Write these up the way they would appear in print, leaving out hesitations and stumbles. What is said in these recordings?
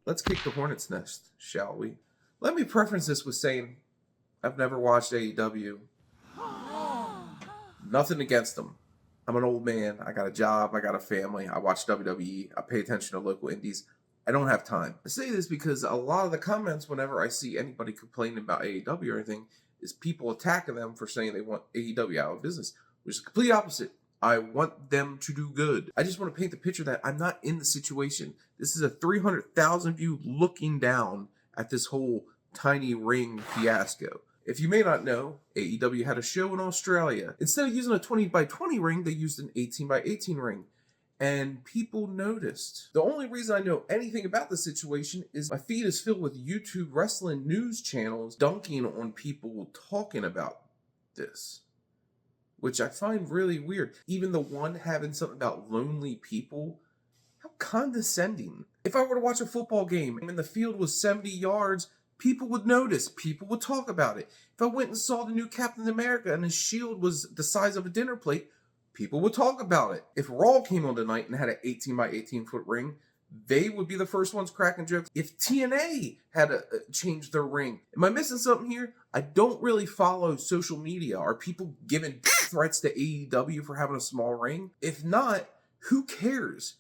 Let's kick the hornet's nest, shall we? Let me preference this with saying I've never watched AEW. Nothing against them. I'm an old man. I got a job. I got a family. I watch WWE. I pay attention to local indies. I don't have time. I say this because a lot of the comments whenever I see anybody complaining about AEW or anything is people attacking them for saying they want AEW out of business, which is the complete opposite. I want them to do good. I just want to paint the picture that I'm not in the situation. This is a 300,000 view looking down at this whole tiny ring fiasco. If you may not know, AEW had a show in Australia. Instead of using a 20 by 20 ring, they used an 18 by 18 ring. And people noticed. The only reason I know anything about the situation is my feed is filled with YouTube wrestling news channels dunking on people talking about this, which I find really weird. Even the one having something about lonely people, how condescending. If I were to watch a football game and the field was 70 yards, people would notice. People would talk about it. If I went and saw the new Captain America and his shield was the size of a dinner plate, people would talk about it. If Raw came on tonight and had an 18 by 18 foot ring, they would be the first ones cracking jokes. If TNA had changed their ring, am I missing something here? I don't really follow social media. Are people giving threats to AEW for having a small ring? If not, who cares?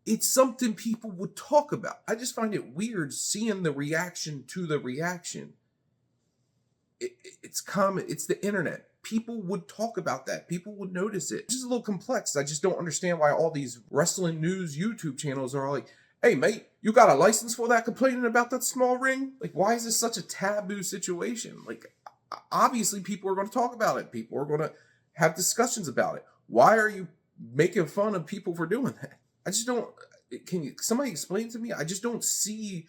It's something people would talk about. I just find it weird seeing the reaction to the reaction. It's common. It's the internet. People would talk about that. People would notice it. It's just a little complex. I just don't understand why all these wrestling news YouTube channels are like, hey, mate, you got a license for that complaining about that small ring? Like, why is this such a taboo situation? Like, obviously people are going to talk about it. People are going to have discussions about it. Why are you making fun of people for doing that? I just don't, somebody explain to me? I just don't see,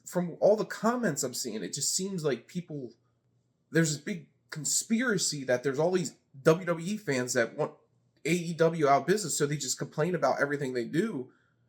from all the comments I'm seeing, it just seems like people, there's this big conspiracy that there's all these WWE fans that want AEW out of business, so they just complain about everything they do